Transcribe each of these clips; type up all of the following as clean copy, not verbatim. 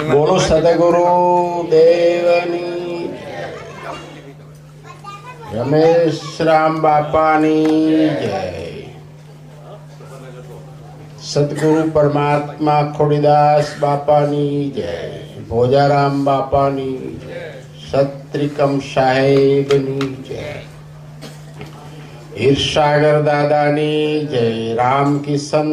બોલો સદગુરુ દેવની, રમેશ રામ બાપાની જય. સદગુરુ પરમાત્મા ખોડીદાસ બાપાની જય. ભોજારામ બાપાની જય. સત્રિકમ સાહેબની જય. હીરસાગર દાદાની જય. રામકિશન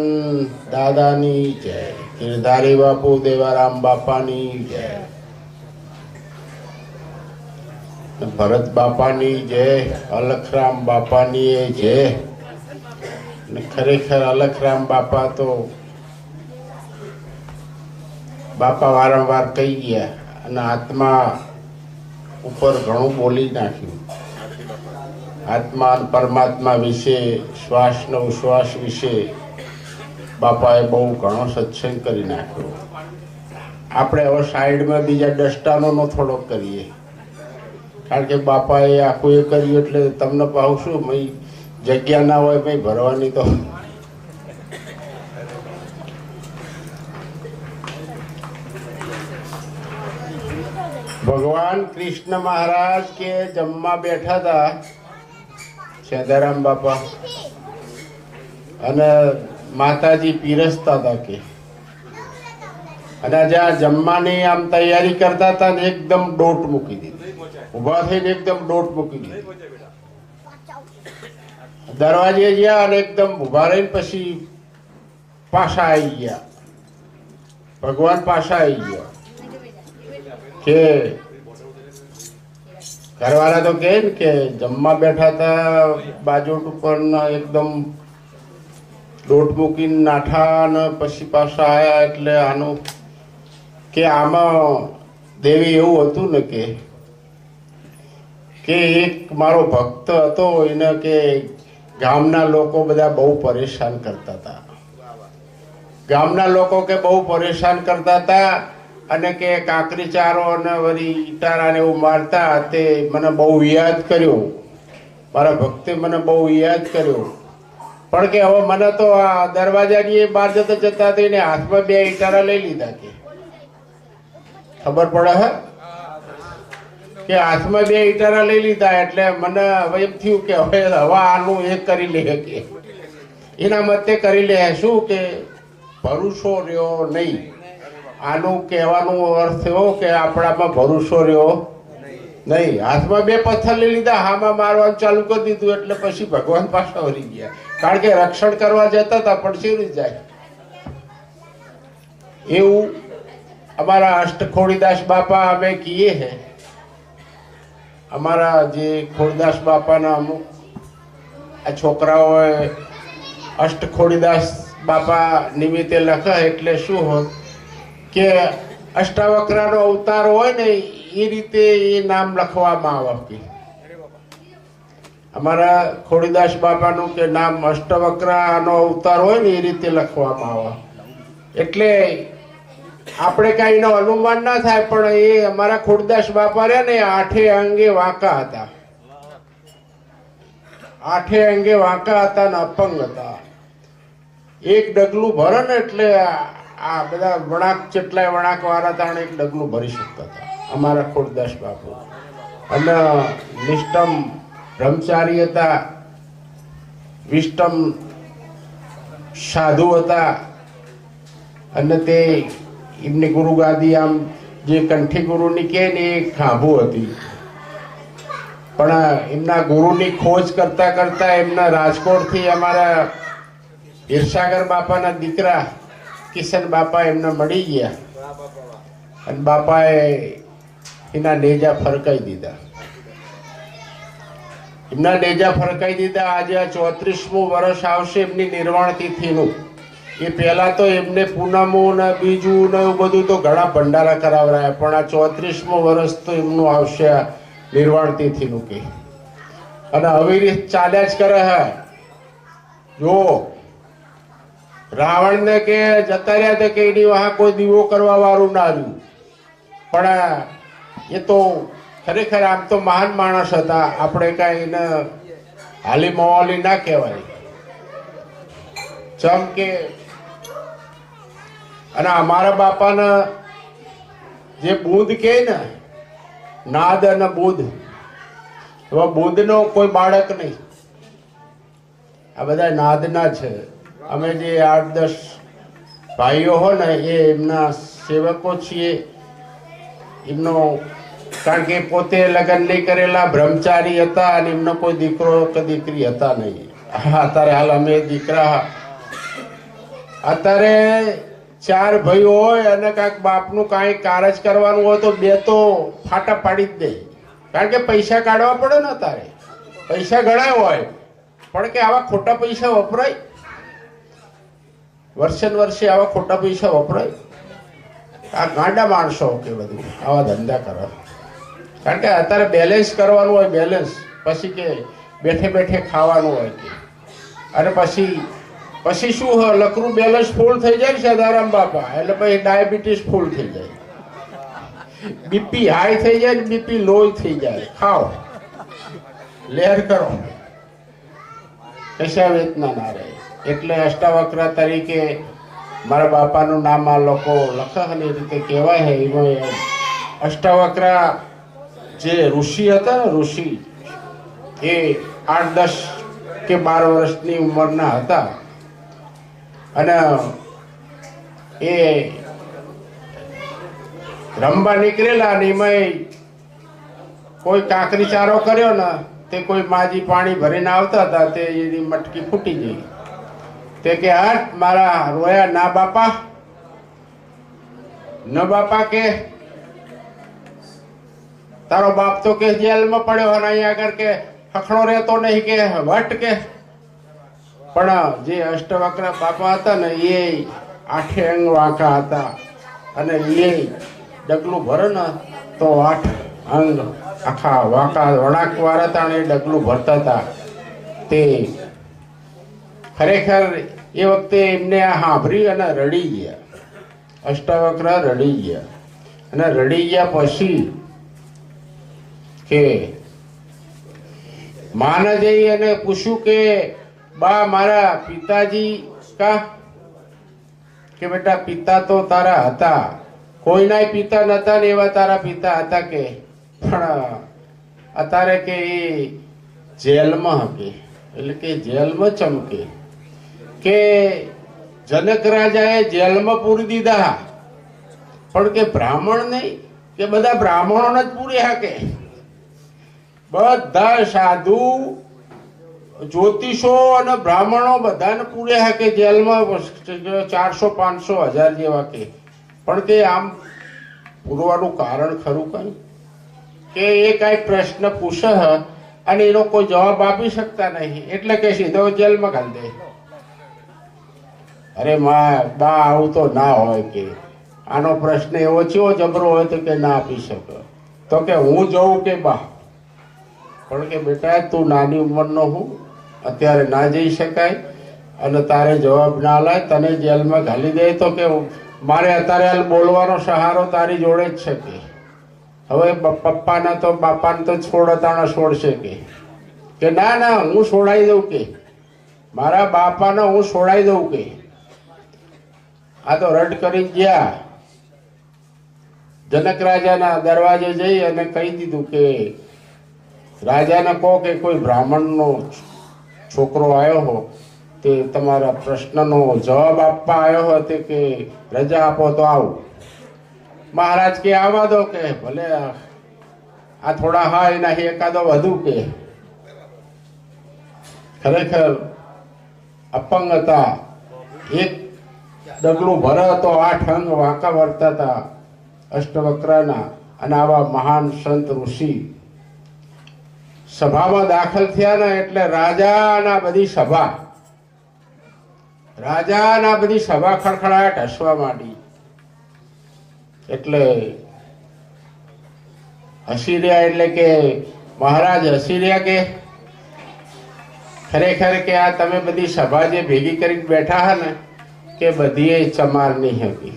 દાદાની જય. ગિરધારી બાપુ દેવારામ બાપાની જય. ભરત બાપાની જય. અલખરામ બાપાની જય. ખરેખર અલખરામ બાપા તો બાપા વારંવાર કહી ગયા અને આત્મા ઉપર ઘણું બોલી નાખ્યું. આત્મા અને પરમાત્મા વિશે, શ્વાસનો ઉશ્વાસ વિશે બાપાએ બહુ ઘણો સત્સંગ કરી નાખ્યો. આપણે હવે સાઈડમાં બીજા દસ્તાનો થોડોક કરીએ, કારણ કે બાપાએ આખું એ કર્યું એટલે તમને પાછું શું ભાઈ જગ્યા ના હોય ભાઈ ભરવાની. તો ભગવાન કૃષ્ણ મહારાજ કે જમવા બેઠા હતા સેદારામ બાપા, અને માતાજી પીરસતા હતા કે, અને જ્યાં જમવાની આમ તૈયારી કરતા હતા ને એકદમ ડોટ મૂકી દીધી, ઉભા થઈને એકદમ ડોટ મૂકી દીધી. દરવાજે ગયા અને એકદમ ઉભા રહીને પછી પાછા આવી ગયા. ભગવાન પાછા આવી ગયા કે ઘરવાળા તો કહે ને કે જમવા બેઠા હતા બાજોટ ઉપર એકદમ ડોટ મૂકીને નાઠા ને પછી પાછા આવ્યા, એટલે આનું કે આમાં દેવી એવું હતું ને કે એક મારો ભક્ત હતો, એને કે ગામના લોકો બધા બહુ પરેશાન કરતા હતા. ગામના લોકો કે બહુ પરેશાન કરતા હતા અને કે કાંકરી ચારો અને વળી ઈટારાને એવું મારતા. તે મને બહુ યાદ કર્યું, મારા ભક્તે મને બહુ યાદ કર્યું. પણ કે હવે મને તો આ દરવાજાની બહાર જતા જતા એને હાથમાં 2 ઈટારા લઈ લીધા. કે ખબર પડે હે કે હાથમાં 2 ઈટારા લઈ લીધા એટલે મને હવે એમ થયું કે હવે આનું એ કરી લે, કે એના મતે કરી લે. શું કે ભરોસો રહ્યો નહીં. આનું કહેવાનું અર્થ એવો કે આપણામાં ભરોસો રહ્યો નહીં. હાથમાં 2 પથ્થર લઈ લીધા, હામાં મારવાનું ચાલુ કરી દીધું, એટલે પછી ભગવાન પાછા વળી ગયા. કારણ કે રક્ષણ કરવા જતા હતા પણ ચીરી જાય. એવું અમારા અષ્ટ ખોડીદાસ બાપા અમે કહીએ હે. અમારા જે ખોડીદાસ બાપાના અમુક આ છોકરાઓએ અષ્ટ ખોડીદાસ બાપા નિમિત્તે લખે, એટલે શું હોત કે અષ્ટાવક્રનો અવતાર હોય ને એ રીતે એ નામ લખવામાં આવે. અમારા ખોડીદાસ બાપાનું કે નામ અષ્ટાવક્રનો અવતાર હોય ને એ રીતે લખવામાં આવે. એટલે આપણે કઈ એનો અનુમાન ના થાય, પણ એ અમારા ખોડીદાસ બાપા રહ્યા ને 8 અંગે વાંકા હતા. 8 અંગે વાંકા હતા ને અપંગ હતા. એક ડગલું ભરે ને એટલે આ બધા વણાક જેટલા વણાક વાળા હતા એક ડગલું ભરી શકતા હતા અમારા ખોડીદાસ બાપુ. અને નિષ્ઠમ બ્રહ્મચારી હતા, વિષ્ટમ સાધુ હતા. અને તે એમની ગુરુ ગાદી આમ જે કંઠી ગુરુની કે ને એ ખાંભું હતી. પણ એમના ગુરુની ખોજ કરતા કરતા એમના રાજકોટથી અમારા હીરસાગર બાપાના દીકરા કિશન બાપા એમને મળી ગયા અને બાપાએ એના નેજા ફરકાઈ દીધા. એમના નેજા ફરકાઈ દીધા. આજે આ 34મું વર્ષ આવશે એમની નિર્વાણ તિથિનું. એ પહેલા તો એમને પૂનમું ને બીજું ને એવું બધું તો ઘણા ભંડારા કરાવરાયા, પણ આ 34મું વર્ષ તો એમનું આવશે આ નિર્વાણ તિથિનું. કે અને હવે ચાલ્યા જ કરે હે. જો રાવણ ને કે જતા રહ્યા હતા કે એની વાહ કોઈ દીવો કરવા વાળું ના રહ્યું, પણ એ તો ખરેખર આમ તો મહાન માણસ હતા. આપણે કાંઈ એને હાલી મવાલી ના કહેવાય. જેમ કે અને અમારા બાપાના જે બુધ કહે ને, નાદ અને બુધ, એવા બુધનો કોઈ બાળક નહીં. આ બધા નાદના છે. અમે જે 8-10 ભાઈઓ હો ને એ એમના સેવકો છીએ. એમનો કારણ કે પોતે લગ્ન નહીં કરેલા બ્રહ્મચારી હતા અને એમનો કોઈ દીકરો કે દીકરી હતા નહીં. અત્યારે હાલ અમે દીકરા, અત્યારે 4 ભાઈઓ હોય અને કાંઈક બાપનું કાંઈ કારજ કરવાનું હોય તો 2 તો ફાટા પાડી જ દે. કારણ કે પૈસા કાઢવા પડે ને, અત્યારે પૈસા ઘણા હોય પણ કે આવા ખોટા પૈસા વપરાય, વર્ષે ને વર્ષે આવા ખોટા પૈસા વપરાય. આ ગાંડા માણસો કે બધું આવા ધંધા કરે. કારણ કે અત્યારે બેલેન્સ કરવાનું હોય, બેલેન્સ પછી કે બેઠે બેઠે ખાવાનું હોય કે, અને પછી શું હોય, લકરું બેલેન્સ ફૂલ થઈ જાય છે સદારામ બાપા, એટલે પછી ડાયાબિટીસ ફૂલ થઈ જાય, બીપી હાઈ થઈ જાય ને બીપી લો થઈ જાય. ખાઓ, લહેર કરો, કશા વેદના ના રહે. એટલે અષ્ટાવક્ર તરીકે મારા બાપાનું નામ આ લોકો લખે અને એ રીતે કહેવાય છે. એમાં અષ્ટાવક્ર જે ઋષિ હતા ને, ઋષિ એ 8-10 કે 12 વર્ષની ઉંમરના હતા અને એ રમવા નીકળેલા અને એમાં કોઈ કાંકરી ચારો કર્યો ને, તે કોઈ માજી પાણી ભરીને આવતા હતા, તે એની મટકી ફૂટી ગઈ. તે કે હાટ મારા રોયા ના બાપા, ન બાપા કે તારો બાપ તો કે જેલમાં પડ્યો અને અહીંયા આગળ કે હખણો રહેતો નહીં કે વટ કે. પણ જે અષ્ટવક્ર બાપા હતા ને એ 8 અંગ વાંકા હતા અને એ ડગલું ભરે ને તો 8 અંગ આખા વાંકા વળાંકવાર હતા અને એ ડગલું ભરતા હતા. તે ખરેખર એ વખતે એમને આ સાંભળી અને રડી ગયા. અષ્ટાવક્ર રડી ગયા અને રડી ગયા પછી કે માને જઈ અને પૂછ્યું કે બા મારા પિતાજી કા? કે બેટા પિતા તો તારા હતા, કોઈના પિતા નતા ને એવા તારા પિતા હતા કે, પણ અત્યારે કે એ જેલમાં હકે. એટલે કે જેલમાં ચમકે કે જનક રાજાએ જેલમાં પૂરી દીધા, પણ કે બ્રાહ્મણ નહીં, કે બધા બ્રાહ્મણોને જ પૂરી હાકે. બધા સાધુ જ્યોતિષો અને બ્રાહ્મણો બધાને પૂરે હાકે જેલમાં 400-500-1000 જેવા કે. પણ કે આમ પૂરવાનું કારણ ખરું કઈ? કે એ કઈ પ્રશ્ન પૂછે અને એનો કોઈ જવાબ આપી શકતા નહીં, એટલે કે સીધો જેલમાં ઘાલી દે. અરે બા આવું તો ના હોય કે, આનો પ્રશ્ન એવો ચેવો જબરો હોય તો કે ના આપી શકે. તો કે હું જઉં કે બા? પણ કે બેટા તું નાની ઉંમરનો હું, અત્યારે ના જઈ શકાય અને તારે જવાબ ના લાય, તને જેલમાં ઘાલી દે તો કે મારે અત્યારે હાલ બોલવાનો સહારો તારી જોડે જ છે કે. હવે પપ્પાના તો બાપાને તો છોડતાણા છોડશે કે ના ના હું છોડાઈ દઉં કે, મારા બાપાને હું છોડાઈ દઉં કે. આ તો રડ કરી ગયા. જનક રાજાના દરવાજે જઈ અને કહી દીધું કે રાજાને કહો કે કોઈ બ્રાહ્મણનો છોકરો આવ્યો હો, તે તમારા પ્રશ્નનો જવાબ આપવા આવ્યો હોય તે કે રજા આપો તો આવું. મહારાજ કે આવવા દો કે, ભલે આ થોડા હા એના એકાદો વધુ કે. ખરેખર અપંગ હતા, એક ડગલું ભરે તો 8 અંગ વાંકા વર્તા હતા અષ્ટવક્રના. અને આવા મહાન સંત ઋષિ સભામાં દાખલ થયા ને એટલે રાજાના બધી સભા ખડખડાટ હસવા માંડી. એટલે હસી રહ્યા, એટલે કે મહારાજ હસી રહ્યા કે ખરેખર કે આ તમે બધી સભા જે ભેગી કરીને બેઠા હા ને કે બધી ચમારની હે કે,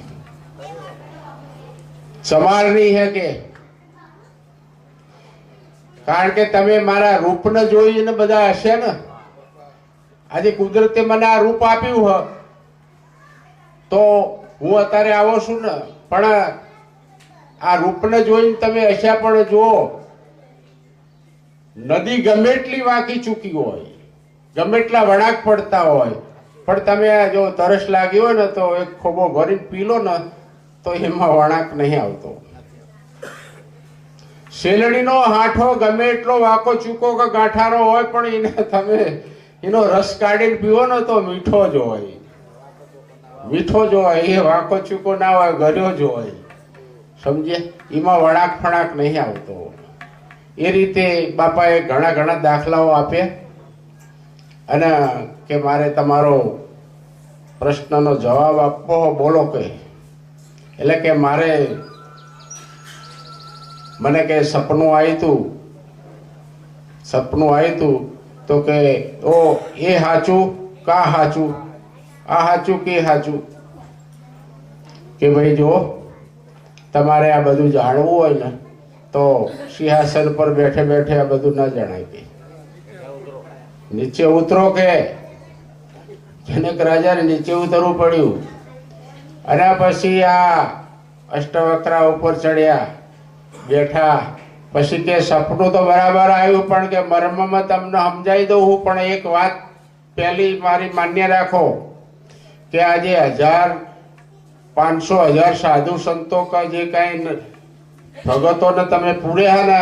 ચમારની હે કે. કારણ કે તમે મારા રૂપને જોઈને બધા હશે ને. આજે કુદરતે મને આ રૂપ આપ્યું હોય તો હું અત્યારે આવો છું ને, પણ આ રૂપને જોઈને તમે હશા પણ જુઓ, નદી ગમે એટલી વાંકી ચૂકી હોય, ગમે એટલા વળાંક પડતા હોય, પણ તમે જો તરસ લાગી હોય ને તો એક ખોબો ભરીને પી લો ને તો એમાં વળાંક નહીં આવતો. શેલડીનો હાઠો ગમે એટલો વાંકો ચૂકો કે ગાંઠારો હોય, પણ એને તમે એનો રસ કાઢીને પીવો ને તો મીઠો જ હોય, મીઠો જ હોય. એ વાંકો ચૂકો ના હોય, ગર્યો જ હોય, સમજે? એમાં વળાંક ફળાક નહીં આવતો. એ રીતે બાપાએ ઘણા ઘણા દાખલાઓ આપ્યા અને કે મારે તમારો પ્રશ્નનો જવાબ આપવો, બોલો કે. એટલે કે મને કે સપનું આવ્યું હતું તો કે ઓ એ હાચું કા હાચું, આ હાચું કે હાચું, કે ભાઈ જો તમારે આ બધું જાણવું હોય ને તો સિંહાસન પર બેઠે બેઠે આ બધું ના જણાય, કે નીચે ઉતરો. કે જનક રાજાને નીચે ઉતરવું પડ્યું અને પછી આ અષ્ટવક્રા ઉપર ચડ્યા, બેઠા. પછી કે સપનું તો બરાબર આવ્યું, પણ કે મર્મમાં તમને સમજાવી દઉં હું, પણ એક વાત પહેલી મારી માન્ય રાખો કે આજે 1000, 500, 1000 સાધુ સંતો કે જે કઈ ભગતોને તમે પૂર્યા ને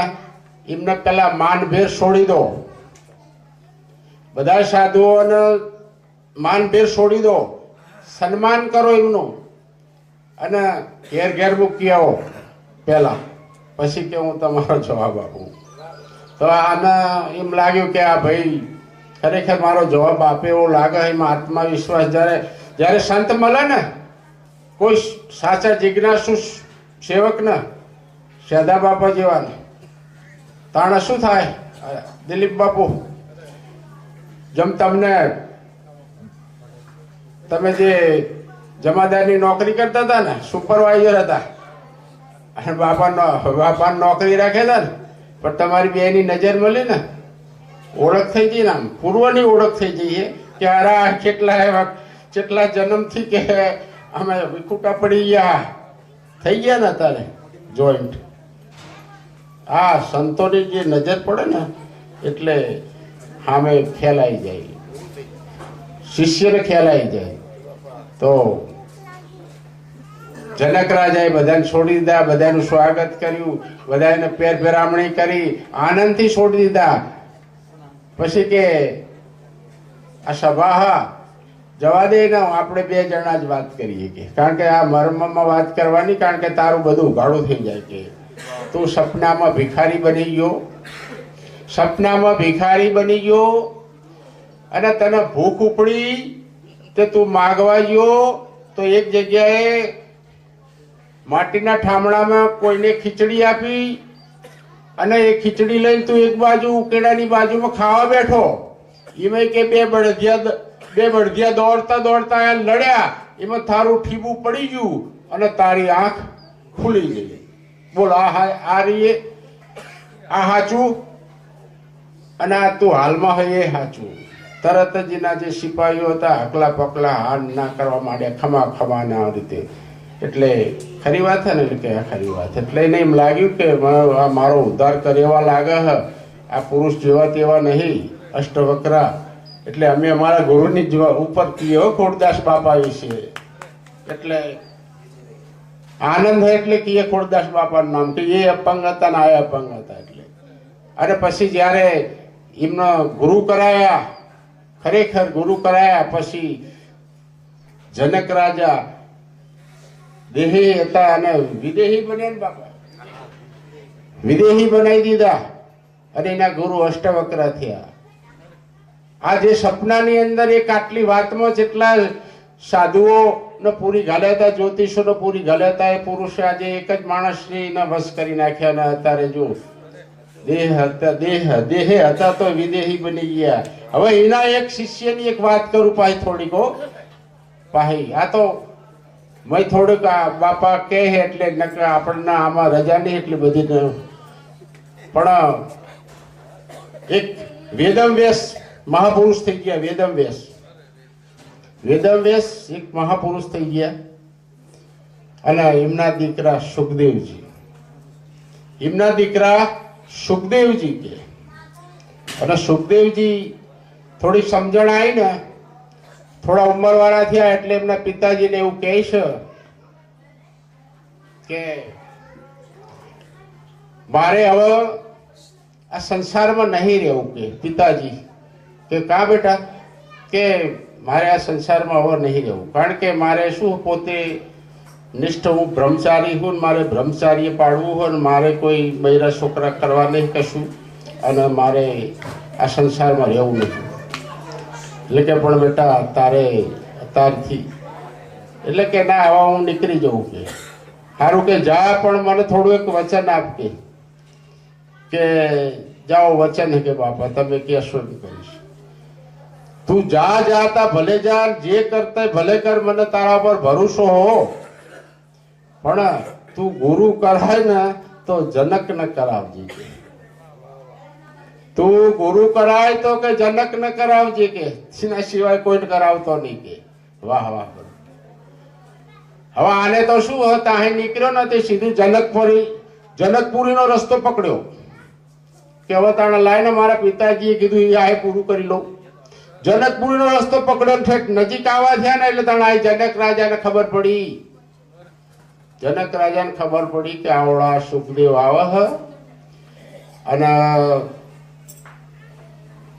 એમને પેલા માનભેર છોડી દો. બધા સાધુઓને માનભેર છોડી દો, સન્માન કરો એમનું અને ઘેર ઘેર મૂકી આવો પેલા, પછી કે હું તમારો જવાબ આપું. તો આને એમ લાગ્યું કે આ ભાઈ ખરેખર મારો જવાબ આપે એવો લાગે. એમાં આત્મવિશ્વાસ જ્યારે સંત મળે ને, કોઈ સાચા જિજ્ઞાસુ સેવક ને, સેદા બાપા જેવા ને, તાણે શું થાય? દિલીપ બાપુ જેમ તમે જે જમાદારની નોકરી કરતા હતા ને, સુપરવાઇઝર હતા અને બાપા નોકરી રાખ્યા હતા ને, પણ તમારી બેની નજર મળી ને, ઓળખ થઈ ગઈ ને, આમ પૂર્વની ઓળખ થઈ ગઈ કે અરા કેટલા જન્મથી કે અમે વિખૂટા પડી ગયા, થઈ ગયા ને તારે જોઈન્ટ. આ સંતોની જે નજર પડે ને એટલે સામે ખેલાઈ જાય, શિષ્યને ખેલાઈ જાય. તો જનક રાજાએ બધાને છોડી દીધા, બધાનું સ્વાગત કર્યું, બધાને પેર પેરામણી કરી, આનંદથી છોડી દીધા. પછી કે આ સભા જવા દે ને, આપણે 2 જણા જ વાત કરીએ, કે કારણ કે આ મર્મમાં વાત કરવાની, કારણ કે તારું બધું ઉઘાડું થઈ જાય. કે તું સપનામાં ભિખારી બની ગયો, સપનામાં ભિખારી બની ગયો અને તને ભૂખ ઉપડી તે તું માગવા ગયો તો એક જગ્યાએ માટીના ઠામણામાં કોઈને ખીચડી આપી અને એ ખીચડી લઈને તું એક બાજુ ઉકેડાની બાજુમાં ખાવા બેઠો. એમાં કે બે બળદિયા દોડતા લડ્યા, એમાં તારું ઠીબું પડી ગયું અને તારી આંખ ખુલી ગઈ. બોલ આ હાચું અને આ તું હાલમાં હોય એ હાચું. તરત જ એના જે સિપાહીઓ હતા હકલા પકલા હાલ ના કરવા માંડ્યા, ખમા ના રીતે. એટલે ખરી વાત છે ને, કે ખરી વાત. એટલે એને એમ લાગ્યું કે મારો ઉદ્ધાર કરેવા લાગે હ, આ પુરુષ જેવા તેવા નહીં અષ્ટવક્રા. એટલે અમે અમારા ગુરુની ઉપર કીએ ખોડદાસ બાપા વિશે. એટલે આનંદ હોય એટલે કીએ ખોડદાસ બાપાનું નામ, કે એ અપંગ હતા ને આ અપંગ હતા. એટલે અને પછી જયારે એમનો ગુરુ કરાયા, ખરેખર ગુરુ કરાયા, પછી જનક રાજા દેહી હતા અને વિદેહી બન્યા ને બાપા, વિદેહી બનાવી દીધા અને એના ગુરુ અષ્ટવક્ર થયા. આ જે સપનાની અંદર એક આટલી વાતમાં જેટલા સાધુઓ ને પૂરી ઘાલ્યા હતા, જ્યોતિષો ને પૂરી ઘાલ્યા હતા, એ પુરુષે આજે એક જ માણસને વશ કરી નાખ્યા. ને અત્યારે જો દેહે હતા તો વિદેહી બની ગયા. હવે એના એક શિષ્યની એક વાત કરું પાહી થોડીક પાહી. આ તો મેં થોડુંક બાપા કહે એટલે આપણને આમાં રજા નહીં એટલી બધી, પણ એક વેદવ્યાસ મહાપુરુષ થઈ ગયા. વેદવ્યાસ એક મહાપુરુષ થઈ ગયા અને એમના દીકરા સુખદેવજી, એમના દીકરા સુખદેવજી કે, અને સુખદેવજી થોડી સમજણ આવી ને, થોડા ઉંમરવાળા થયા એટલે એમના પિતાજીને એવું કહે છે કે મારે હવે આ સંસારમાં નહીં રહેવું. કે પિતાજી કે કા બેટા? કે મારે આ સંસારમાં હવે નહીં રહેવું, કારણ કે મારે શું પોતે નિષ્ઠ હું બ્રહ્મચારી હું, મારે બ્રહ્મચારી પાડવું હોય, મારે કોઈ બૈરા છોકરા કરવા નહીં કશું, અને મારે આ સંસારમાં રહેવું નહીં. એટલે કે પણ બેટા તારે અત્યારથી, એટલે કે ના હવે હું નીકળી જવું. કે સારું કે જા, પણ મને થોડું એક વચન આપ. કે જાઓ, વચન હે કે બાપા તમે કહેશો એમ કરીશ. તું જા, જાતા ભલે જા, જે કરતા ભલે કર, મને તારા પર ભરોસો હો, પણ તું ગુરુ કરાય ને તો જનક ન કરાવજે. કે તું ગુરુ કરાય તો કે જનક ન કરાવજે, કે એના સિવાય કોઈને કરાવતો નહીં. કે વાહ વાહ. હવે આને તો શું હતા, અહીં નીકળ્યો ને તે સીધું જનકપુરી નો રસ્તો પકડ્યો. કે હવે તાણે લાઈને મારા પિતાજીએ કીધું આ પૂરું કરી લઉં. જનકપુરી નો રસ્તો પકડ્યો, ઠેક નજીક આવવા થયા ને એટલે તાણે જનક રાજાને ખબર પડી. જનક રાજાને ખબર પડી કે આવડા સુખદેવ આવે અને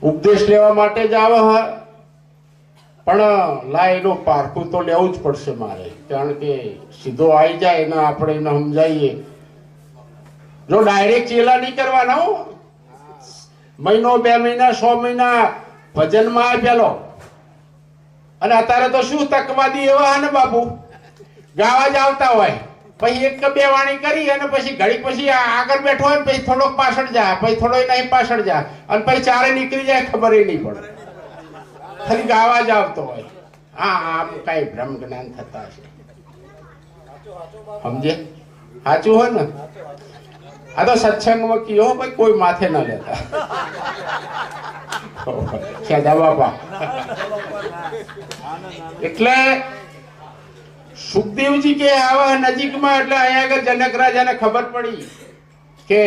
ઉપદેશ લેવા માટે જ આવે, પણ લાઈનો પારખું તો લેવું જ પડશે મારે, કારણ કે સીધો આવી જાય ને આપણે એને સમજાવીએ. જો ડાયરેક્ટ ચેલા નહીં કરવાના હો, મહિનો 2 મહિના 6 મહિના ભજનમાં આપેલો. અને અત્યારે તો શું તકવાદી એવા ને બાપુ, ગાવા જ આવતા હોય, પછી 1 કે 2 વાણી કરી અને પછી ઘડી પછી આગળ બેઠો હોય ને પછી થોડોક પાછળ જા, પછી થોડો નહીં પાછળ જા, અને પછી ચારે નીકળી જાય ખબર નહીં પડે, ખાલી ગાવા જ આવતો હોય. આમ કઈ ભ્રમ જ્ઞાન થતા છે, સમજે? સાચું હોય ને? આ તો સત્સંગમાં કયો ભાઈ, કોઈ માથે ના લેતા. ખેદા બાપા. એટલે સુખદેવજી કે આવા નજીકમાં, એટલે અહીંયા આગળ જનક રાજાને ખબર પડી કે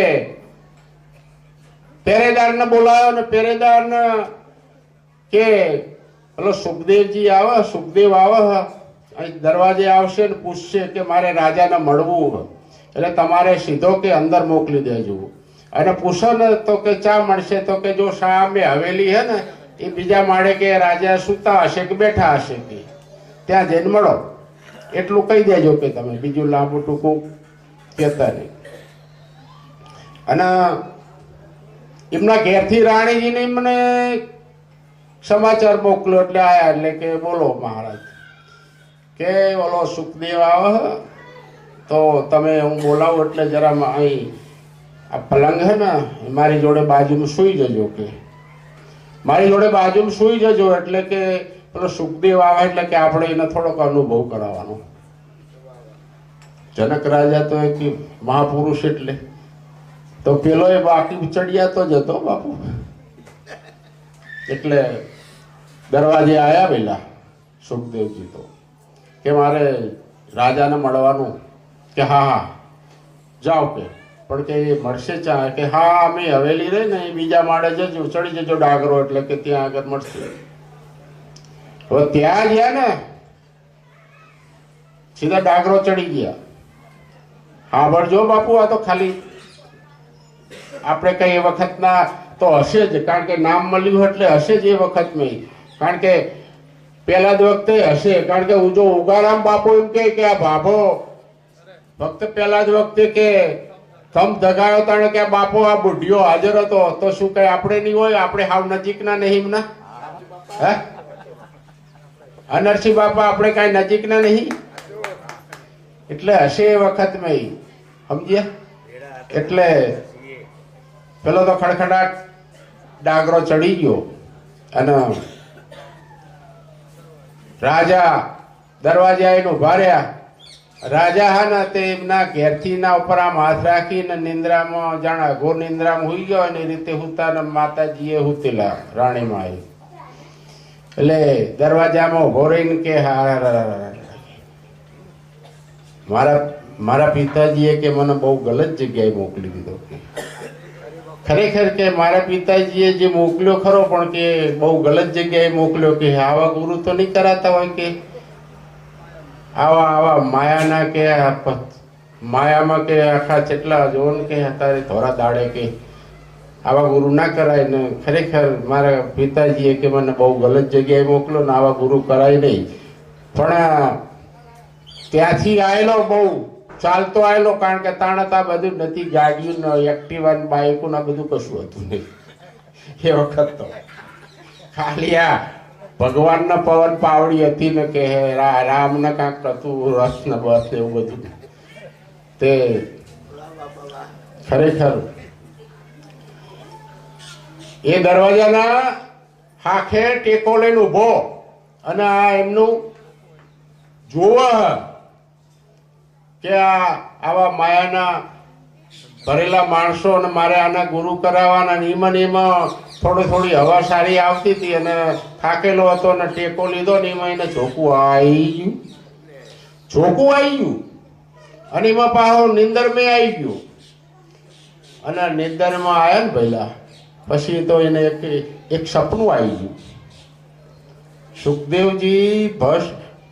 પહેરેદારને બોલાવ્યો ને પહેરેદારને કે પેલો સુખદેવજી આવે, સુખદેવ આવે અહીં દરવાજે આવશે ને પૂછશે કે મારે રાજાને મળવું, એટલે તમારે સીધો કે અંદર મોકલી દેજો. અને પૂછો ને તો કે ચા મળશે, તો કે જો સામે હવેલી હે ને એ બીજા માળે કે રાજા સૂતા હશે કે બેઠા હશે, કે ત્યાં જઈને મળો, એટલું કહી દેજો. કે તમે બીજું લાંબુ ટૂંકું કહેતા નહીં. અને એમના ઘેરથી રાણીજીને મને સમાચાર મોકલ્યો, એટલે આયા, એટલે કે બોલો મહારાજ, કે બોલો સુખદેવ આવે તો તમે હું બોલાવું એટલે જરા અહીં આ પલંગ હે ને મારી જોડે બાજુમાં સુઈ જજો. કે મારી જોડે બાજુમાં સુઈ જજો, એટલે કે પેલો સુખદેવ આવે એટલે કે આપણે એને થોડોક અનુભવ કરાવવાનો. જનક રાજા તો એક મહાપુરુષ, એટલે તો પેલો એ બાકી ચડિયા તો જતો બાપુ. એટલે દરવાજે આયા પેલા સુખદેવજી તો કે મારે રાજાને મળવાનું. કે હા હા જાઓ. કે પણ કે મળશે ચા? કે હા અમે હવેલી રહી ને બીજા માળે જજો, ચડી જજો ડાગરો, એટલે કે ત્યાં આગળ મળશે. હવે ત્યાં ગયા ને સીધા ડાગરો ચડી ગયા. હા ભણજો બાપુ, આ તો ખાલી આપણે કઈ એ વખતના તો હશે જ, કારણ કે નામ મળ્યું એટલે હશે જ એ વખતમાં, કારણ કે પેલા જ વખતે હશે. કારણ કે જો ઉગારામ બાપુ એમ કે આ ભાભો ફક્ત પેલા જ વખતે કે થમ ધગાયો તાણે કે બાપો આ બુઢિયો હાજર હતો, તો શું કઈ આપણે નહીં હોય? આપણે હાવ નજીકના નહીં ના? હે નરસિંહ બાપા આપણે કઈ નજીકના નહીં? એટલે હશે એ વખતમાં, સમજ્યા? એટલે પેલો તો ખડખડાટ ડાગરો ચડી ગયો અને રાજા દરવાજે આવીને ઉભા રહ્યા. રાજા હા ને તે એમના ઘેરથી ના ઉપર આમ હાથ રાખીને નિંદ્રામાં, જાણે ઘોર નિંદ્રામાં હુઈ ગયો અને એ રીતે હુતા ને માતાજીએ હુતેલા રાણીમાં આવી. એટલે દરવાજામાં ઉભો રહીને કે હા મારા પિતાજીએ કે મને બહુ ગલત જગ્યાએ મોકલી દીધો કે ખરેખર કે મારા પિતાજીએ જે મોકલ્યો ખરો પણ કે બહુ ગલત જગ્યાએ મોકલ્યો કે આવા ગુરુ તો નહીં કરાતા હોય કે આવા માયાના કે માયામાં કે આખા જેટલા જોન કે અત્યારે ધોરા દાડે કે આવા ગુરુ ના કરાય ને ખરેખર મારા પિતાજીએ કે મને બહુ ગલત જગ્યાએ મોકલો ને આવા ગુરુ કરાય નહીં પણ ત્યાંથી આવેલો બહુ ચાલતો આવેલો કારણ કે તાણતા બધું નથી ગાડીઓ એક્ટિવા બાઇકો ના બધું કશું હતું નહીં એ વખત તો ખાલી આ ભગવાનના પવન પાવડી હતી ને કે રામ ને કાંક હતું રસ ને બસ એવું બધું તે ખરેખર એ દરવાજાના હાખે ટેકો લઈને ઉભો અને આ એમનું જોવા કે આવા માયાના ભરેલા માણસો અને મારે આના ગુરુ કરાવવાના એમાં થોડી હવા સારી આવતી હતી અને થાકેલો હતો અને ટેકો લીધો ને એમાં એને ઝોકું આવી ગયું અને એમાં પાછો નિંદર મેં આવી ગયું અને નિંદરમાં આવ્યા ને પહેલા પછી તો એને એક સપનું આવી ગયું સુખદેવજી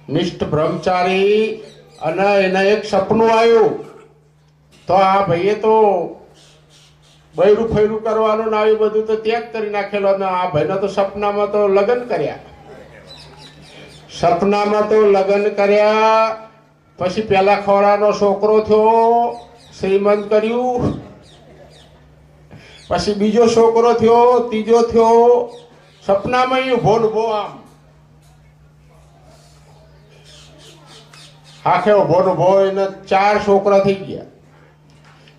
નિષ્ઠ બ્રહ્મચારી અને એને એક સપનું આવ્યું તો આ ભાઈએ તો બૈરું ફૈરું કરવાનું ને આવ્યું બધું તો ત્યાગ કરી નાખેલો અને આ ભાઈના તો સપનામાં તો લગ્ન કર્યા પછી પેલા ખોરાનો છોકરો થયો શ્રીમંત કર્યું પછી બીજો છોકરો થયો ત્રીજો થયો સપનામાં ઉભો આમ આખે ઉભો એને 4 છોકરા થઈ ગયા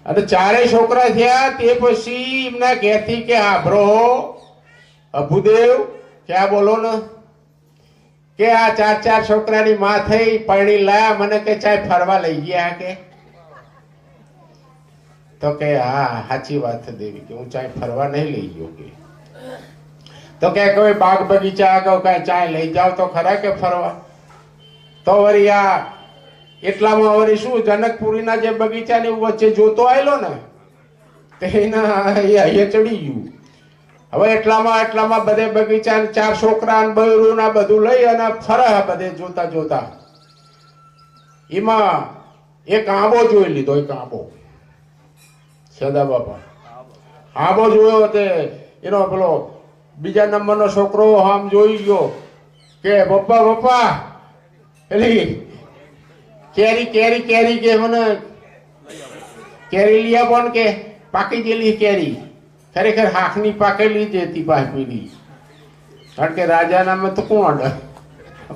અને 4 છોકરા થયા તે પછી એમના ઘેરથી કે હાભરો અભુદેવ ક્યાં બોલો ને કે આ 4 છોકરાની માં થઈ પરણી લાયા મને કે ચાય ફરવા લઈ ગયા કે તો કે હા સાચી વાત છે દેવી કે હું ચાય ફરવા નહીં લઈ ગયો કે તો કે કોઈ બાગ બગીચા આગળ કઈ ચાય લઈ જાવ તો ખરા કે ફરવા તો વળી આ એટલામાં વળી શું જનકપુરીના જે બગીચાની વચ્ચે જોતો આવેલો ને તે અહીંયા ચડી ગયું હવે એટલામાં બધે બગીચા 4 છોકરા બૈરું ના બધું લઈ અને ફરે બધે જોતા એમાં એક આંબો જોઈ લીધો સદા બાપા આંબો જોયો તે એનો પેલો બીજા નંબરનો છોકરો આમ જોઈ ગયો કે પપ્પા એલી કેરી કે મને કેરી લઈ આપો ને કે પાકી ગયેલી કેરી ખરેખર હાથની પાકેલી જ હતી પાકેલી કારણ કે રાજાના તો કોણ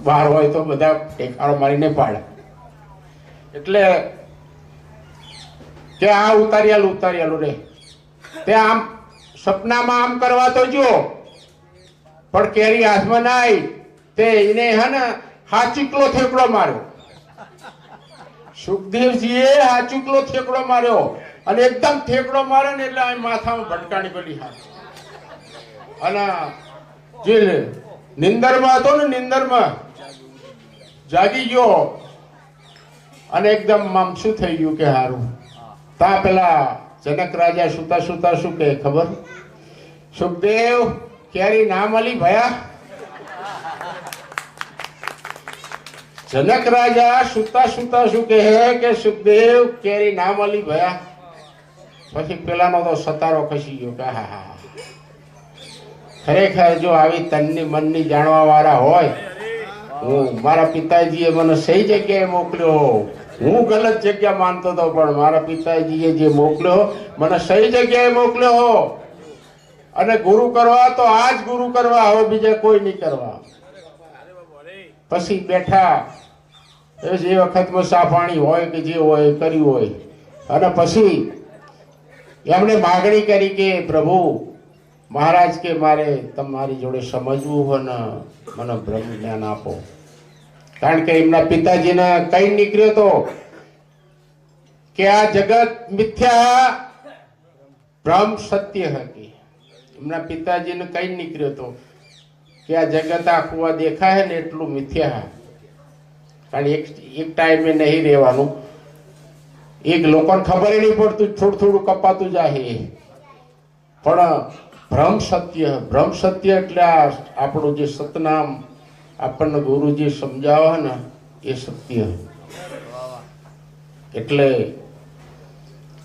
બહાર હોય તો બધા ઠેકારો મારીને પાડે એટલે કે આ ઉતારિયાલું રે તે આમ સપનામાં આમ કરવા તો જો પણ કેરી હાથમાં ના આવી તે એને હે ને હાચુકલો થેકડો માર્યો સુખદેવજીએ હાચુકલો થેકડો માર્યો અને એકદમ થેકડો માર્યો ને એટલે માથામાં ભટકાણી પડી હાથ અને જે નિંદરમાં હતો ને નિંદરમાં જાગી ગયો અને એકદમ આમ શું થઈ ગયું કે હારું તા પેલા જનક રાજા સુતા શું કે ખબર સુખદેવ કેરી ના મળી ભયા જનક રાજા સુતા શું કે સુખદેવ કેરી ના મળી ભયા પછી પેલાનો તો સતારો ખસી ગયો કે હા ખરેખર જો આવી તનની મનની જાણવા વાળા હોય હું મારા પિતાજીએ મને સહી જગ્યાએ મોકલ્યો હું ગલત જગ્યા માનતો હતો પણ મારા પિતાજીએ જે મોકલ્યો મને સહી જગ્યાએ મોકલ્યો અને ગુરુ કરવા તો આ જ ગુરુ કરવા હવે બીજા કોઈ નહીં કરવા પછી બેઠા જે વખતમાં સાફાણી હોય કે જે હોય કર્યું હોય અને પછી એમણે માગણી કરી કે પ્રભુ મહારાજ કે મારે તમારી જોડે સમજવું હોય ને મને બ્રહ્મ જ્ઞાન આપો કારણ કે એમના પિતાજીને કઈ નીકળ્યો તો કે આ જગત મિથ્યા બ્રહ્મ સત્ય હતી એમના પિતાજીને કઈ નીકળ્યો તો કે આ જગત આખું આ દેખાય ને એટલું મિથ્યા કારણ એક ટાઈમે નહીં રહેવાનું એક લોકોને ખબર નહીં પડતું, થોડું થોડું કપાતું જાય. પણ બ્રહ્મ સત્ય એટલે આપણું જે સતનામ આપણને ગુરુજી સમજાવે ને એ સત્ય. એટલે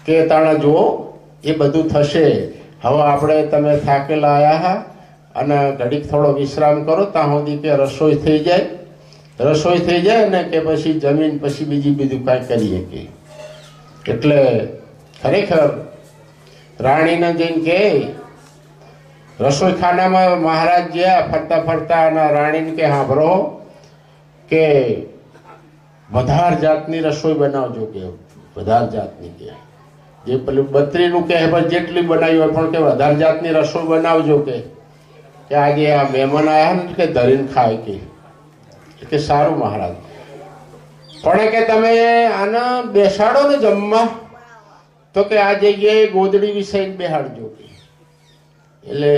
કે તાણા જુઓ એ બધું થશે. હવે આપણે તમે થાકેલા આવ્યા હા અને ઘડીક થોડો વિશ્રામ કરો ત્યાં સુધી કે રસોઈ થઈ જાય ને કે પછી જમીન પછી બીજું કાંઈ કરીએ કે. એટલે ખરેખર રાણીને જઈને કે રસોઈ ખાનામાં મહારાજ ગયા ફરતા ફરતા અને રાણીને કે સાંભળો કે વધાર જાતની રસોઈ બનાવજો કે વધાર જાતની કે જે પેલું બત્રીનું કે જેટલી બનાવી હોય પણ કે વધાર જાતની રસોઈ બનાવજો કે આજે આ મહેમાન આવ્યા ને કે ધરીને ખાય કે સારું મહારાજ. પણ કે તમે આને બેસાડો ને જમવા તો કે આ જગ્યાએ ગોદડી વિશે બેહાડજો કે. એટલે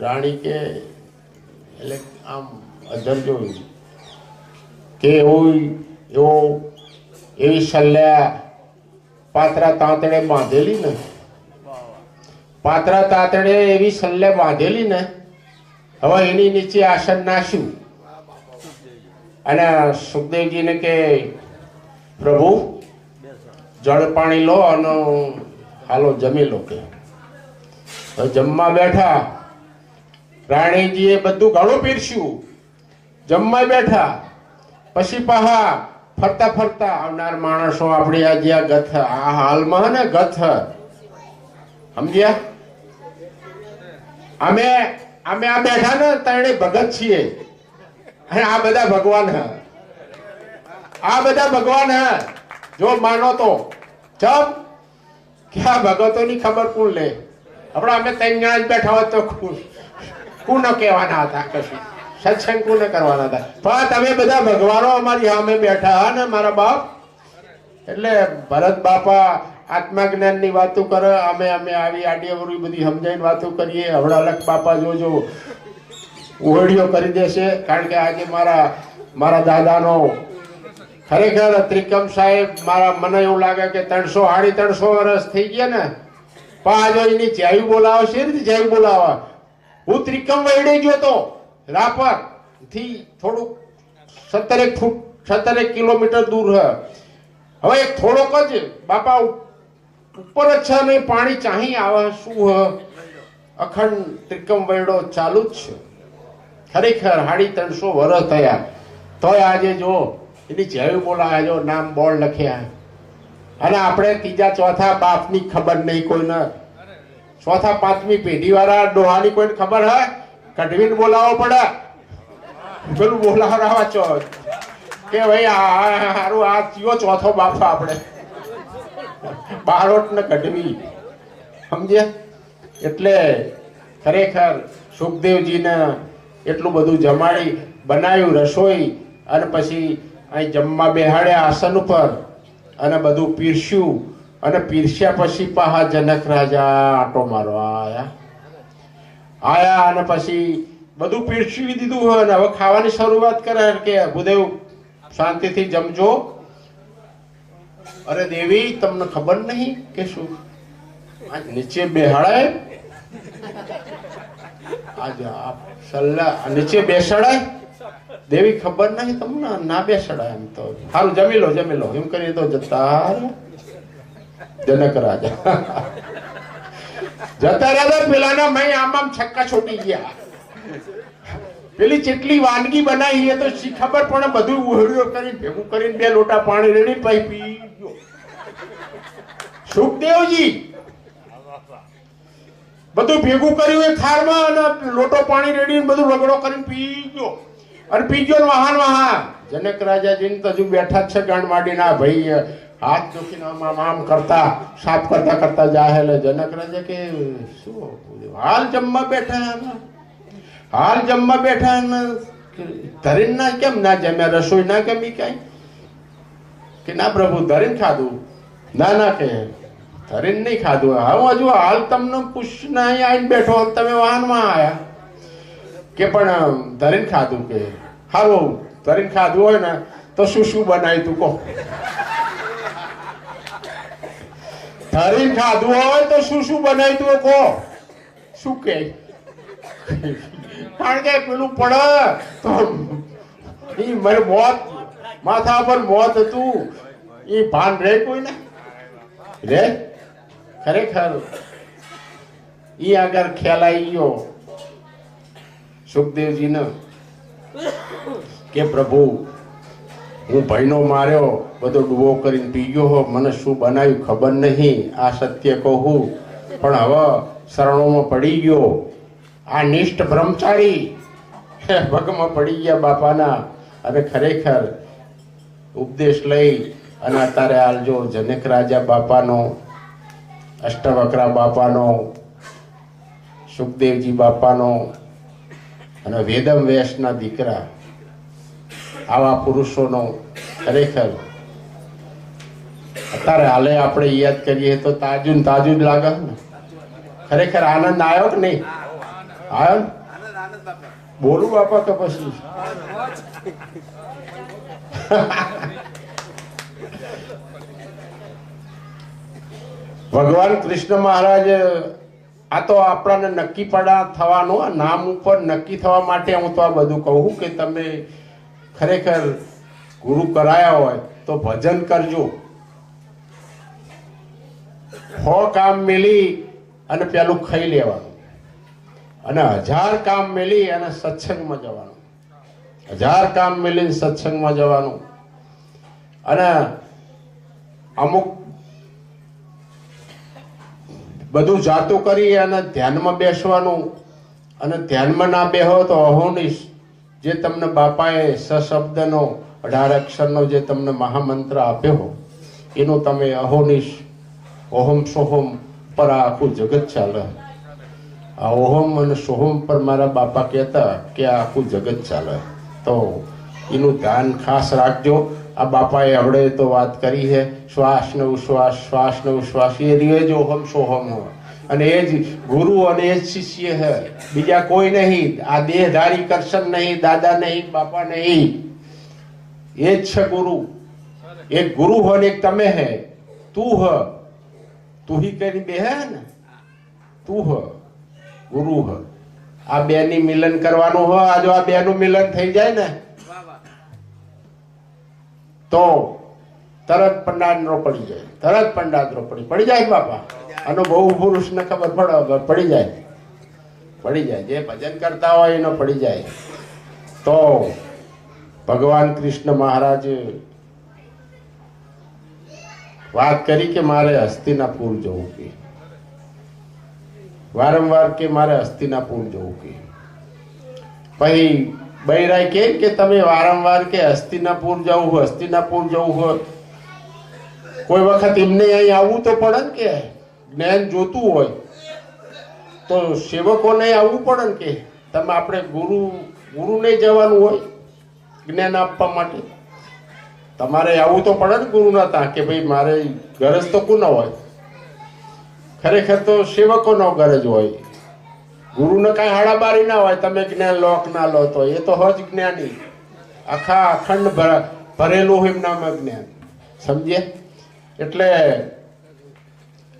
રાણી કે એટલે આમ અધરજો કે એવી સલ્લા પાત્રા તાંતડે બાંધેલી ને પાત્રા તાંતડે એવી સલ્લે બાંધેલી ને હવે એની નીચે આસન નાખ્યું અને સુખદેવજીને કે પ્રભુ જળ પાણી લો અને હાલો જમી લો કે. જમવા બેઠા રાણીજીએ બધું ઘણું પીરસ્યું. જમવા બેઠા પછી પાહા ફરતા ફરતા આવનાર માણસો આપણી આજે આ ગથ આ હાલમાં ને ગથ સમજ્યા. અમે આ બેઠા ને ત્રણે ભગત છીએ અને આ બધા ભગવાન હે જો માનો તો. ચમ કે આ ભગતોની ખબર કોણ લે? આપણે અમે 3 જણા જ બેઠા હોત તો કોને કહેવાના હતા? કશું સત્સંગ કોને કરવાના હતા? પણ તમે બધા ભગવાનો અમારી સામે બેઠા ને મારા બાપ. એટલે ભરત બાપા આત્મા જ્ઞાન ની વાતો કરે, અમે આવી આડિયાવરી બધી સમજાઈને વાતો કરીએ. હમણાં અલગ બાપા જોજો ઓરડીઓ કરી દેશે. કારણ કે આજે મારા દાદાનો ખરેખર ત્રિકમ સાહેબ મને એવું લાગે કે 300-350 વર્ષ થઈ ગયા ને. પાજો એની ચાવી બોલાવે છે ને ચાવી બોલાવે. હું ત્રિકમ વૈડે ગયો તો રાપર થી થોડુંક 17 કિલોમીટર દૂર હે. હવે એક થોડોક જ બાપા ઉપર જ છે ને પાણી ચાહી આવે શું હ અખંડ ત્રિકમ વૈડો ચાલુ જ છે. ખરેખર 350 વર્ષ થયા તોય આજે જો એની ચાવી બોલાવે, જો નામ બોર્ડ લખ્યા. અને આપણે 3-4 બાપની ખબર નહીં કોઈને. 4-5મી પેઢી વાળા ડોહાની કોઈને ખબર હે? કઢવીને બોલાવો પડે. પેલું બોલાવવા ચો કે ભાઈ હારું આ ચિયો ચોથો બાપ આપણે બારોટ ને કઢવી સમજ્યા. એટલે ખરેખર સુખદેવજીને એટલું બધું જમાડી બનાવ્યું રસોઈ અને પછી અહીં જમવા બેહાડ્યા આસન ઉપર અને બધું પીરસ્યું. અને પીરસ્યા પછી પાહા જનક રાજા આટો મારવા આયા અને પછી બધું પીરસી દીધું હોય ને હવે ખાવાની શરૂઆત કરે કે ભૂદેવ શાંતિથી જમજો. અરે દેવી તમને ખબર નહીં કે શું નીચે બેહાડાય આજે સલ્લા નીચે બેસાડાય? દેવી ખબર નહીં તમને? ના બેસાડાય. એમ તો સારું જમી લો એમ કરીએ તો જતા જનક રાજા જતા રહ્યા. પેલાના મય આમ છક્કા છોટી ગયા. પેલી જેટલી વાનગી બનાવી એ તો શી ખબર પણ બધું ઉહળ્યો કરીને ભેગું કરીને 2 લોટા પાણી રેડી પી ગયો સુખદેવજી. બધું ભેગું કર્યું એ થાળમાં અને લોટો પાણી રેડી બધું રગડો કરીને પી ગયો. અને પી ગયો વાહન જનક રાજાજી તો હજુ બેઠા જ છે ગાંડ માંડીના ભાઈ હાથ દુખીને આમ કરતા સાફ કરતા જાય. એટલે જનક રાજા કે શું હાલ જમવા બેઠા ધરીને ના કેમ ના જમ્યા? રસોઈ ના ગમી કઈ? કે ના પ્રભુ ધરીને ખાધું. ના કે ધરીને નહીં ખાધું. હું હજુ હાલ તમને પૂછને અહીં આવીને બેઠો તમે વાહનમાં આયા કે પણ ધરીને ખાધું. કે સારું ધરીને ખાધું હોય ને તો શું બનાવ્યું તું કહો? ધરી ખાધું હોય તો શું શું બનાવી તું કહો શું કે કારણ કે પેલું પડે તો ઈ મને મોત માથા પર મોત હતું ઈ ભાન રે કોઈ ને રે ખરેખર ઈ આગળ ખ્યાલ આવી ગયો સુખદેવજી ને કે પ્રભુ હું ભાઈનો માર્યો બધો ડૂબો કરીને પી ગયો હો મને શું બનાવ્યું ખબર નહીં આ સત્ય કહું પણ હવે શરણોમાં પડી ગયો આ નિષ્ઠ બ્રહ્મચારી ભગમાં પડી ગયા બાપાના અને ખરેખર ઉપદેશ લઈ અને અત્યારે હાલજો જનક રાજા બાપાનો અષ્ટવક્રા બાપાનો સુખદેવજી બાપાનો અને વેદમ વ્યાસના દીકરા આવા પુરુષોનો ખરેખર અત્યારે હાલે આપણે યાદ કરીએ તો તાજું તાજું જ લાગે ને ખરેખર આનંદ આવ્યો કે નહીં આવ્યો બોલું બાપા કે પછી ભગવાન કૃષ્ણ મહારાજ આ તો આપણને નક્કી પડા થવાનું આ નામ ઉપર નક્કી થવા માટે હું તો આ બધું કહું કે તમે ખરેખર ગુરુ કરાયા હોય તો ભજન કરજો 100 કામ મેલી અને પેલું ખાઈ લેવાનું અને 1000 કામ મેલી અને સત્સંગમાં જવાનું 1000 કામ મેલી સત્સંગમાં જવાનું અને અમુક બધું જાતું કરી અને ધ્યાનમાં બેસવાનું અને ધ્યાનમાં ના બેહો તો અહોનિશ જે તમને બાપાએ સશબ્દનો 18 અક્ષરનો જે તમને મહામંત્ર આપ્યો એનું તમે અહોનિશ ઓહમ સોહમ પર આખું જગત ચાલે આ ઓહમ અને સોહમ પર મારા બાપા કહેતા કે આખું જગત ચાલે તો એનું ધ્યાન ખાસ રાખજો આ બાપાએ હવડે તો વાત કરી છે શ્વાસ ને ઉશ્વાસ એ રીએ જ ઓહમ સોહમ હોય અને એ જ ગુરુ અને એ જ શિષ્ય હે બીજા કોઈ નહીં આ દેહધારી કરશન નહીં દાદા નહીં બાપા નહીં એ જ છે ગુરુ એક ગુરુ હોય ને એક તમે હે તું હ તું ही કરી બે હે ને તું હ ગુરુ હ આ બે ની મિલન કરવાનું હ આ જો આ બે નું મિલન થઈ જાય ને તો તરત પંડાદરો પડી જાય તરત પંડાદરો પડી જાય બાપા આનો બહુ પુરુષ ને ખબર પડે પડી જાય જે ભજન કરતા હોય એનો પડી જાય તો ભગવાન કૃષ્ણ મહારાજ વાત કરી કે મારે હસ્તિનાપુર જવું કે વારંવાર કે મારે હસ્તિનાપુર જવું કે પછી બૈરાય કે તમે વારંવાર કે હસ્તિનાપુર જવું હોય કોઈ વખત એમને અહીં આવવું તો પડે ને કે જ્ઞાન જોતું હોય તો સેવકોને આવવું પડે ને કે તમે આપણે ગુરુને જવાનું હોય જ્ઞાન આપવા માટે તમારે આવવું તો પડે ને ગુરુના ત્યાં કે ભાઈ મારે ગરજ તો કોનો હોય ખરેખર તો સેવકોનો ગરજ હોય ગુરુને કાંઈ હાડાબારી ના હોય તમે જ્ઞાન લો કે ના લો તો એ તો હજ જ્ઞાની આખા અખંડ ભરેલું હોય એમનામાં જ્ઞાન સમજે એટલે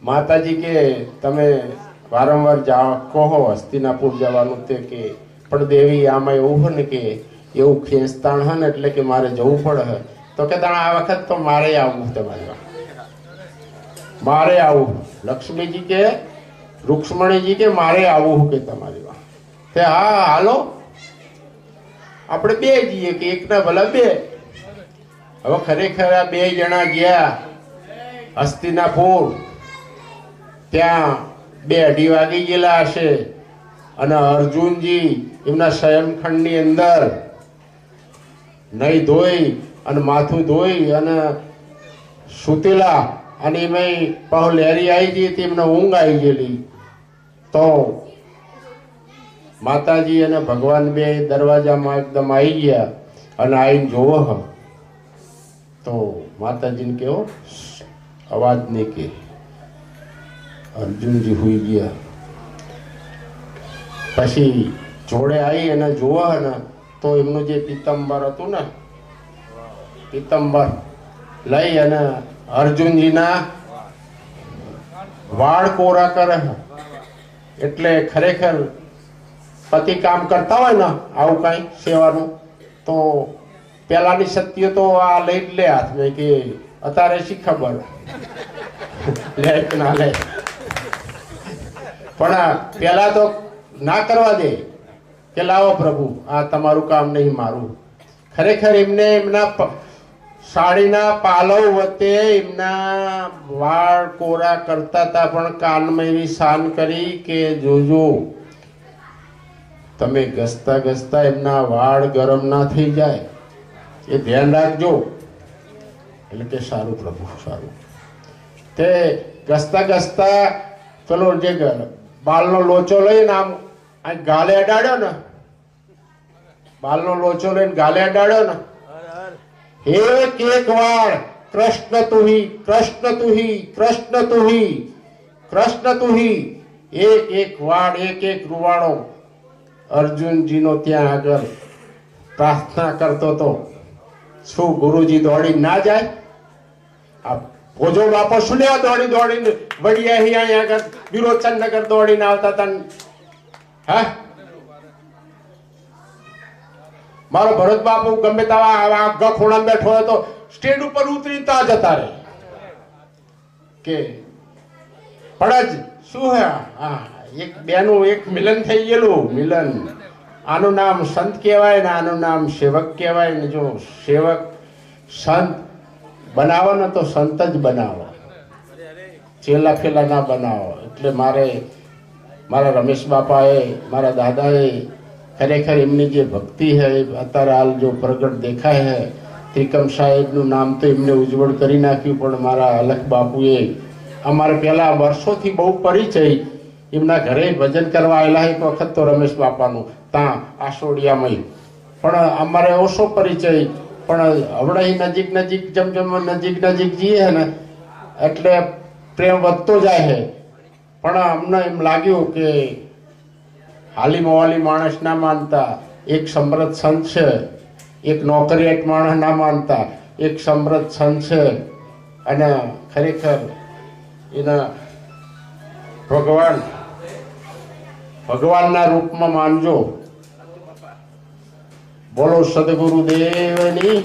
માતાજી કે તમે વારંવાર જાઓ કહો હસ્તિનાપુર જવાનું તે કે પણ દેવી આમાં એવું હોય ને કે એવું ખેંચતાણ હે ને એટલે કે મારે જવું પડે તો કે તાણ આ વખત તો મારે આવવું તમારી મારે આવું લક્ષ્મીજી કે રૂક્ષ્મણીજી કે મારે આવું કે તમારી તે હા હાલો આપણે બે જઈએ કે એકના ભલા બે હવે ખરેખર આ બે જણા ગયા હસ્તિનાપુર ત્યાં 2-2:30 વાગી ગયેલા હશે અને અર્જુનજી એમના શયનખંડની અંદર નહીં ધોઈ અને માથું ધોઈ અને સૂતેલા અને એમાં પાહો લહેરી આવી ગઈ તેમને ઊંઘ આવી ગયેલી તો માતાજી અને ભગવાન બે દરવાજામાં એકદમ આવી ગયા અને આવીને જોવો તો માતાજીને કેવો અવાજ નહીં કે અર્જુનજી હુઈ ગયા પછી જોડે આવી અને જોવા ને તો એમનું જે પીતંબર હતું ને પીતંબર લઈ અને અર્જુનજીના વાળ કોરા કરે છે. એટલે ખરેખર પતિ કામ કરતા હોય ને આવું કઈ સેવાનું તો પેલાની સત્ય તો આ લઈ જ લે હાથમાં કે અત્યારે શી ખબર લે કે ના લે, પણ પેલા તો ના કરવા દે કે લાવો પ્રભુ આ તમારું કામ નહીં મારું. ખરેખર એમને એમના સાડીના પાલવ વચ્ચે એમના વાળ કોરા કરતા હતા, પણ કાનમાં એવી શાન કરી કે જોજો તમે ઘસતા ઘસતા એમના વાળ ગરમ ના થઈ જાય એ ધ્યાન રાખજો. એટલે કે સારું પ્રભુ સારું. તે ઘસતા ઘસતા પેલો જે બાલનો લોચો લઈને આમ ગાલે અડાડ્યો ને, બાલનો લોચો લઈને ગાલે અડાડ્યો ને, એક એક વાળ કૃષ્ણ તુહી કૃષ્ણ તુહી કૃષ્ણ તુહી કૃષ્ણ તુહી, એક એક વાળ એક એક રૂવાણો અર્જુનજીનો ત્યાં આગળ પ્રાર્થના કરતો હતો. શું ગુરુજી દોડી ના જાય? આ ભોજો બાપો શું લેવા દોડી દોડીને વળી અહીંયા આગળ વિરોચનનગર દોડીને આવતા હતા? હા, મારો ભરત બાપુ ગમે તેવા આગા ખૂણા બેઠો હોય તો સ્ટેજ ઉપર ઉતરી તા જતા રહે કે પડજ શું હે. હા, એક બેનું એક મિલન થઈ ગયેલું. મિલન આનું નામ સંત કહેવાય ને આનું નામ સેવક કહેવાય ને. જો સેવક સંત બનાવો ને તો સંત જ બનાવો, ચેલા ફેલા ના બનાવો. એટલે મારા રમેશ બાપાએ મારા દાદાએ ખરેખર એમની જે ભક્તિ છે અત્યારે હાલ જો પ્રગટ દેખાય છે. ત્રિકમ સાહેબનું નામ તો એમને ઉજ્જવળ કરી નાખ્યું, પણ મારા અલખ બાપુએ અમારે પહેલા વર્ષોથી બહુ પરિચય, એમના ઘરે ભજન કરવા આવેલા એક વખત તો રમેશ બાપાનું ત્યાં આસોડિયામાં, પણ અમારે ઓછો પરિચય. પણ હમણાં નજીક નજીક જેમ જેમ નજીક જઈએ ને એટલે પ્રેમ વધતો જાય છે. પણ અમને એમ લાગ્યું કે હાલી મોવાલી માણસ ના માનતા એક સમૃદ્ધ સંત છે, એક નોકરિયાત માણસ ના માનતા એક સમૃદ્ધ સંત છે, અને ખરેખર એના ભગવાનના રૂપમાં માનજો. બોલો સદગુરુદેવની